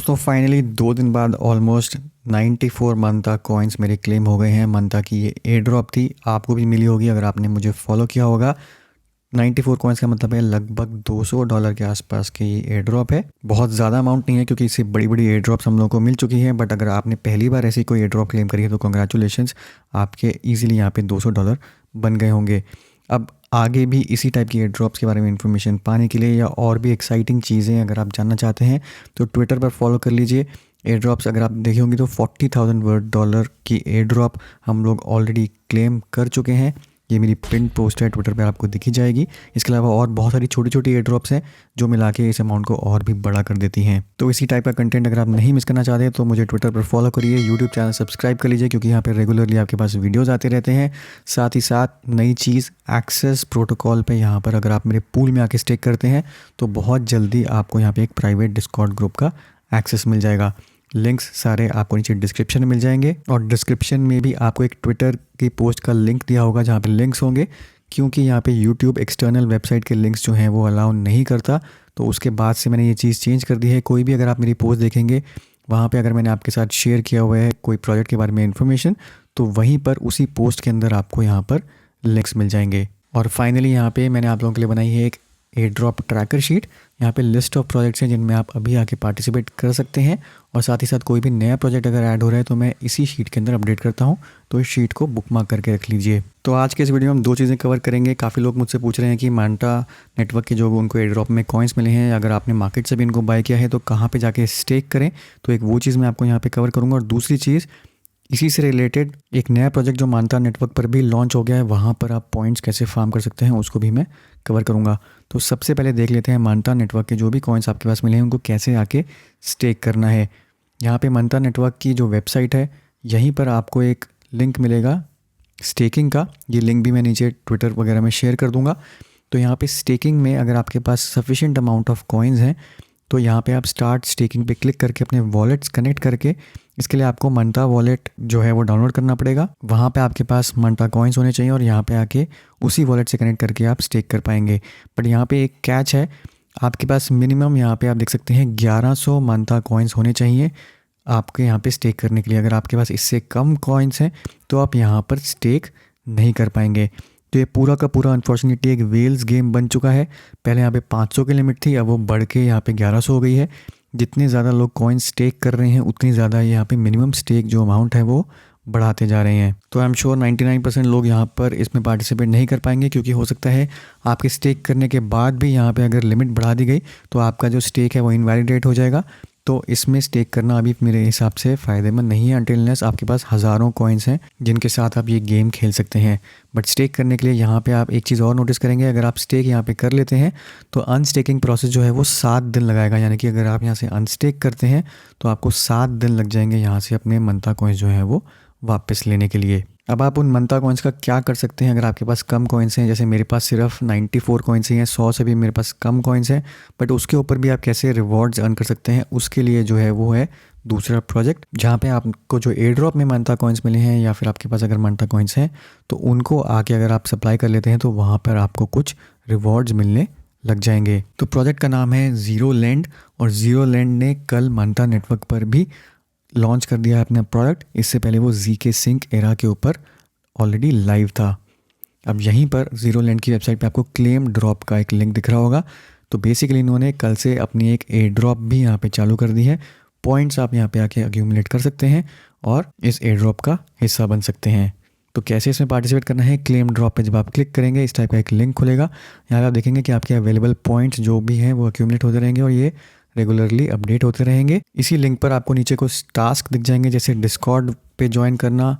दोस्तों फाइनली 2 दिन बाद ऑलमोस्ट 94 मंता कॉइन्स मेरे क्लेम हो गए हैं। मंता की ये एयर ड्रॉप थी, आपको भी मिली होगी अगर आपने मुझे फॉलो किया होगा। 94 कॉइन्स का मतलब है लगभग $200 के आसपास की ये एयर ड्रॉप है। बहुत ज़्यादा अमाउंट नहीं है क्योंकि इससे बड़ी बड़ी एयर ड्रॉप्स हम लोगों को मिल चुकी हैं, बट अगर आपने पहली बार ऐसी कोई एयर ड्रॉप क्लेम करी है तो कंग्रेचुलेशंस, आपके ईजिली यहाँ पे $200 बन गए होंगे। अब आगे भी इसी टाइप की एयर ड्रॉप्स के बारे में इन्फॉर्मेशन पाने के लिए या और भी एक्साइटिंग चीज़ें अगर आप जानना चाहते हैं तो ट्विटर पर फॉलो कर लीजिए। एयर ड्रॉप्स अगर आप देखे होंगे तो $40,000 की एयर ड्रॉप हम लोग ऑलरेडी क्लेम कर चुके हैं। ये मेरी पिन पोस्ट है ट्विटर पे, आपको दिखी जाएगी। इसके अलावा और बहुत सारी छोटी छोटी एयर ड्रॉप्स हैं जो मिला के इस अमाउंट को और भी बड़ा कर देती हैं। तो इसी टाइप का कंटेंट अगर आप नहीं मिस करना चाहते तो मुझे ट्विटर पर फॉलो करिए, यूट्यूब चैनल सब्सक्राइब कर लीजिए क्योंकि यहाँ पे रेगुलरली आपके पास वीडियोस आते रहते हैं। साथ ही साथ नई चीज़ एक्सेस प्रोटोकॉल पे यहाँ पर अगर आप मेरे पूल में आके स्टेक करते हैं तो बहुत जल्दी आपको यहाँ पे एक प्राइवेट डिस्कॉर्ड ग्रुप का एक्सेस मिल जाएगा। लिंक्स सारे आपको नीचे डिस्क्रिप्शन में मिल जाएंगे और डिस्क्रिप्शन में भी आपको एक ट्विटर की पोस्ट का लिंक दिया होगा जहाँ पे लिंक्स होंगे, क्योंकि यहाँ पे यूट्यूब एक्सटर्नल वेबसाइट के लिंक्स जो हैं वो अलाउ नहीं करता। तो उसके बाद से मैंने ये चीज़ चेंज कर दी है। कोई भी अगर आप मेरी पोस्ट देखेंगे वहाँ पे अगर मैंने आपके साथ शेयर किया हुआ है कोई प्रोजेक्ट के बारे में इन्फॉर्मेशन, तो वहीं पर उसी पोस्ट के अंदर आपको यहाँ पर लिंक्स मिल जाएंगे। और फाइनली यहाँ पे मैंने आप लोगों के लिए बनाई है एक एयर ड्रॉप ट्रैकर शीट। यहाँ पे लिस्ट ऑफ प्रोजेक्ट्स हैं जिनमें आप अभी आके पार्टिसिपेट कर सकते हैं और साथ ही साथ कोई भी नया प्रोजेक्ट अगर ऐड हो रहा है तो मैं इसी शीट के अंदर अपडेट करता हूँ, तो इस शीट को बुकमार्क करके रख लीजिए। तो आज के इस वीडियो में हम 2 चीज़ें कवर करेंगे। काफ़ी लोग मुझसे पूछ रहे हैं कि मांटा नेटवर्क के जो उनको एयर ड्रॉप में कॉइन्स मिले हैं, अगर आपने मार्केट से भी इनको बाय किया है तो कहाँ पर जाके स्टेक करें, तो एक वो चीज़ मैं आपको यहाँ पर कवर करूँगा। और दूसरी चीज़ इसी से रिलेटेड एक नया प्रोजेक्ट जो मांटा नेटवर्क पर भी लॉन्च हो गया है, वहाँ पर आप पॉइंट्स कैसे फार्म कर सकते हैं उसको भी मैं कवर करूँगा। तो सबसे पहले देख लेते हैं मांटा नेटवर्क के जो भी कॉइन्स आपके पास मिले हैं उनको कैसे आके स्टेक करना है। यहाँ पे मांटा नेटवर्क की जो वेबसाइट है यहीं पर आपको एक लिंक मिलेगा स्टेकिंग का। ये लिंक भी मैं नीचे ट्विटर वगैरह में शेयर कर दूँगा। तो यहाँ पे स्टेकिंग में अगर आपके पास सफिशिएंट अमाउंट ऑफ कॉइन्स हैं तो यहाँ पे आप स्टार्ट स्टेकिंग पे क्लिक करके अपने वॉलेट्स कनेक्ट करके, इसके लिए आपको मंटा वॉलेट जो है वो डाउनलोड करना पड़ेगा। वहाँ पे आपके पास मंटा कॉइन्स होने चाहिए और यहाँ पे आके उसी वॉलेट से कनेक्ट करके आप स्टेक कर पाएंगे। बट यहाँ पे एक कैच है, आपके पास मिनिमम यहाँ पे आप देख सकते हैं 1100 मंटा कॉइन्स होने चाहिए आपके यहाँ पे स्टेक करने के लिए। अगर आपके पास इससे कम कॉइन्स हैं तो आप यहाँ पर स्टेक नहीं कर पाएंगे। तो ये पूरा का पूरा अनफॉर्चुनेटली एक वेल्स गेम बन चुका है। पहले यहाँ पे 500 की लिमिट थी, अब वो बढ़ के यहाँ पे 1100 हो गई है। जितने ज़्यादा लोग कॉइन स्टेक कर रहे हैं उतनी ज़्यादा यहाँ पे मिनिमम स्टेक जो अमाउंट है वो बढ़ाते जा रहे हैं। तो आई एम श्योर 99% लोग यहाँ पर इसमें पार्टिसिपेट नहीं कर पाएंगे, क्योंकि हो सकता है आपके स्टेक करने के बाद भी यहाँ पे अगर लिमिट बढ़ा दी गई तो आपका जो स्टेक है वो इनवैलिडेट हो जाएगा। तो इसमें स्टेक करना अभी मेरे हिसाब से फ़ायदेमंद नहीं है अनटिल अनलेस आपके पास हज़ारों कॉइन्स हैं जिनके साथ आप ये गेम खेल सकते हैं। बट स्टेक करने के लिए यहाँ पे आप एक चीज़ और नोटिस करेंगे, अगर आप स्टेक यहाँ पे कर लेते हैं तो अनस्टेकिंग प्रोसेस जो है वो 7 दिन लगाएगा। यानी कि अगर आप यहाँ से अनस्टेक करते हैं तो आपको 7 दिन लग जाएंगे यहाँ से अपने मंता कॉइन्स जो है वो वापस लेने के लिए। अब आप उन मंता कॉइन्स का क्या कर सकते हैं अगर आपके पास कम कॉइन्स हैं। जैसे मेरे पास सिर्फ 94 कॉइन्स ही हैं, 100 से भी मेरे पास कम कॉइन्स हैं, बट उसके ऊपर भी आप कैसे रिवॉर्ड्स अर्न कर सकते हैं उसके लिए जो है वो है दूसरा प्रोजेक्ट, जहाँ पे आपको जो एयर ड्रॉप में मंता कॉइन्स मिले हैं या फिर आपके पास अगर मंता कॉइन्स हैं तो उनको आके अगर आप सप्लाई कर लेते हैं तो वहाँ पर आपको कुछ रिवॉर्ड्स मिलने लग जाएंगे। तो प्रोजेक्ट का नाम है ज़ीरो लैंड और ज़ीरो लैंड ने कल मंता नेटवर्क पर भी लॉन्च कर दिया है अपना प्रोडक्ट। इससे पहले वो ZK Sync एरा के ऊपर ऑलरेडी लाइव था। अब यहीं पर ज़ीरो लैंड की वेबसाइट पे आपको क्लेम ड्रॉप का एक लिंक दिख रहा होगा। तो बेसिकली इन्होंने कल से अपनी एक एयर ड्रॉप भी यहाँ पे चालू कर दी है। पॉइंट्स आप यहाँ पे आके अक्यूमुलेट कर सकते हैं और इस एयर ड्रॉप का हिस्सा बन सकते हैं। तो कैसे इसमें पार्टिसिपेट करना है, क्लेम ड्रॉप पे जब आप क्लिक करेंगे इस टाइप का एक लिंक खुलेगा। यहाँ पे आप देखेंगे कि आपके अवेलेबल पॉइंट्स जो भी हैं वो अक्यूमुलेट होते रहेंगे और ये रेगुलरली अपडेट होते रहेंगे। इसी लिंक पर आपको नीचे कुछ टास्क दिख जाएंगे, जैसे डिस्कॉर्ड पे ज्वाइन करना,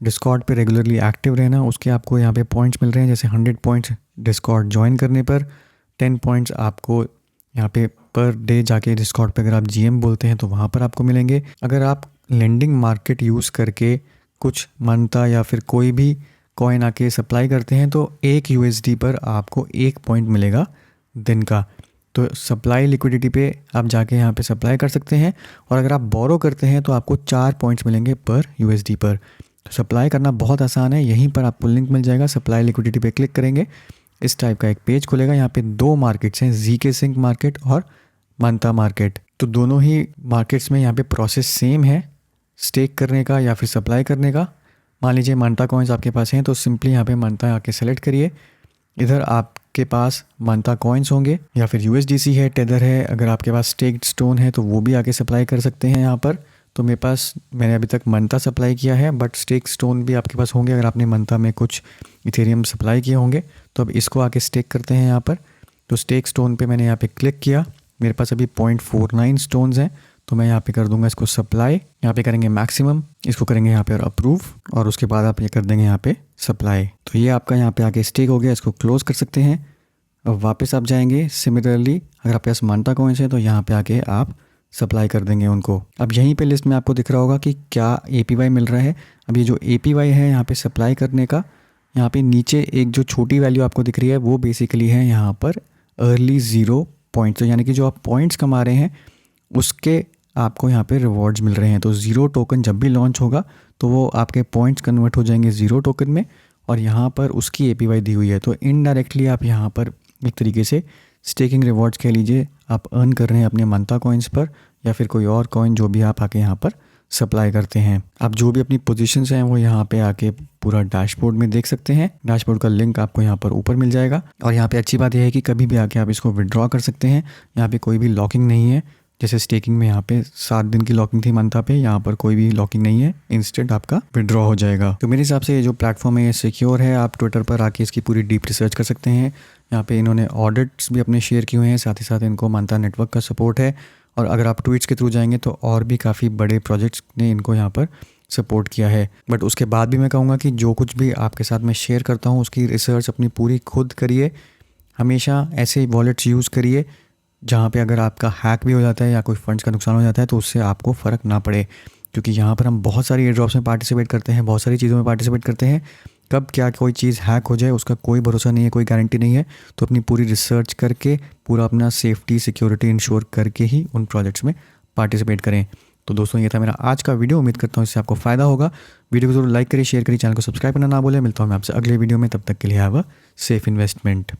डिस्कॉर्ड पे रेगुलरली एक्टिव रहना। उसके आपको यहाँ पे पॉइंट्स मिल रहे हैं, जैसे 100 पॉइंट्स डिस्कॉर्ड ज्वाइन करने पर, 10 पॉइंट्स आपको यहाँ पे पर डे जाके डिस्कॉर्ड पे अगर आप GM बोलते हैं तो वहाँ पर आपको मिलेंगे। अगर आप लेंडिंग मार्केट यूज़ करके कुछ मंता या फिर कोई भी कॉइन आके सप्लाई करते हैं तो 1 USD पर आपको 1 पॉइंट मिलेगा दिन का। तो सप्लाई लिक्विडिटी पे आप जाके यहाँ पे सप्लाई कर सकते हैं और अगर आप बोरो करते हैं तो आपको 4 पॉइंट्स मिलेंगे पर USD पर। तो सप्लाई करना बहुत आसान है, यहीं पर आपको लिंक मिल जाएगा। सप्लाई लिक्विडिटी पे क्लिक करेंगे इस टाइप का एक पेज खुलेगा। यहाँ पे 2 मार्केट्स हैं, ZK Sync मार्केट और मंता मार्केट। तो दोनों ही मार्केट्स में यहाँ पे प्रोसेस सेम है स्टेक करने का या फिर सप्लाई करने का। मान लीजिए मंता कॉइन्स आपके पास हैं तो सिंपली यहाँ पे मंता आके सेलेक्ट करिए। इधर आपके पास मंता कॉइन्स होंगे या फिर USDC है, टेदर है। अगर आपके पास स्टेक्ड स्टोन है तो वो भी आके सप्लाई कर सकते हैं यहाँ पर। तो मेरे पास, मैंने अभी तक मंता सप्लाई किया है, बट स्टेक स्टोन भी आपके पास होंगे अगर आपने मंता में कुछ इथेरियम सप्लाई किए होंगे। तो अब इसको आके स्टेक करते हैं यहाँ पर। तो स्टेक स्टोन पे मैंने यहाँ पे क्लिक किया, मेरे पास अभी 0.49 स्टोन्स हैं, तो मैं यहाँ पे कर दूंगा इसको सप्लाई। यहाँ पे करेंगे मैक्सिमम, इसको करेंगे यहाँ पे और अप्रूव, और उसके बाद आप ये कर देंगे यहाँ पे सप्लाई। तो ये आपका यहाँ पे आके स्टेक हो गया, इसको क्लोज कर सकते हैं। अब वापस आप जाएंगे, सिमिलरली अगर आपके पास मंता कॉइन्स है तो यहाँ पे आके आप सप्लाई कर देंगे उनको। अब यहीं पे लिस्ट में आपको दिख रहा होगा कि क्या APY मिल रहा है। अब ये जो APY है यहाँ पे सप्लाई करने का, यहाँ पे नीचे एक जो छोटी वैल्यू आपको दिख रही है वो बेसिकली है यहाँ पर अर्ली 0 पॉइंट्स। तो यानी कि जो आप पॉइंट्स कमा रहे हैं उसके आपको यहाँ पे रिवॉर्ड्स मिल रहे हैं। तो 0 टोकन जब भी लॉन्च होगा तो वो आपके पॉइंट्स कन्वर्ट हो जाएंगे 0 टोकन में, और यहाँ पर उसकी APY दी हुई है। तो इनडायरेक्टली आप यहाँ पर एक तरीके से स्टेकिंग रिवॉर्ड्स कह लीजिए, आप अर्न कर रहे हैं अपने मंता कॉइन्स पर, या फिर कोई और कॉइन जो भी आप आके यहाँ पर सप्लाई करते हैं। आप जो भी अपनी पोजीशंस हैं वो यहाँ पे आके पूरा डैशबोर्ड में देख सकते हैं। डैशबोर्ड का लिंक आपको यहाँ पर ऊपर मिल जाएगा। और यहाँ पे अच्छी बात यह है कि कभी भी आके आप इसको विड्रॉ कर सकते हैं। यहाँ पे कोई भी लॉकिंग नहीं है, जैसे स्टेकिंग में यहाँ पे 7 दिन की लॉकिंग थी मंता पे, यहाँ पर कोई भी लॉकिंग नहीं है, इंस्टेंट आपका विड्रॉ हो जाएगा। तो मेरे हिसाब से ये जो प्लेटफॉर्म है ये सिक्योर है। आप ट्विटर पर आके इसकी पूरी डीप रिसर्च कर सकते हैं। यहाँ पे इन्होंने ऑडिट्स भी अपने शेयर किए हुए हैं, साथ ही साथ इनको मंता नेटवर्क का सपोर्ट है। और अगर आप ट्वीट्स के थ्रू जाएंगे तो और भी काफ़ी बड़े प्रोजेक्ट्स ने इनको यहाँ पर सपोर्ट किया है। बट उसके बाद भी मैं कहूँगा कि जो कुछ भी आपके साथ मैं शेयर करता हूँ उसकी रिसर्च अपनी पूरी खुद करिए। हमेशा ऐसे वॉलेट्स यूज़ करिए जहाँ पे अगर आपका हैक भी हो जाता है या कोई फंड्स का नुकसान हो जाता है तो उससे आपको फ़र्क ना पड़े, क्योंकि यहाँ पर हम बहुत सारी एयर ड्रॉप्स में पार्टिसिपेट करते हैं, बहुत सारी चीज़ों में पार्टिसिपेट करते हैं। कब क्या कोई चीज़ हैक हो जाए उसका कोई भरोसा नहीं है, कोई गारंटी नहीं है। तो अपनी पूरी रिसर्च करके पूरा अपना सेफ्टी सिक्योरिटी इंश्योर करके ही उन प्रोजेक्ट्स में पार्टिसिपेट करें। तो दोस्तों ये था मेरा आज का वीडियो, उम्मीद करता हूँ इससे आपको फ़ायदा होगा। वीडियो को जरूर लाइक करिए, शेयर करिए, चैनल को सब्सक्राइब करना ना भूलें। मिलता हूँ मैं आपसे अगले वीडियो में, तब तक के लिए हैव अ सेफ इन्वेस्टमेंट।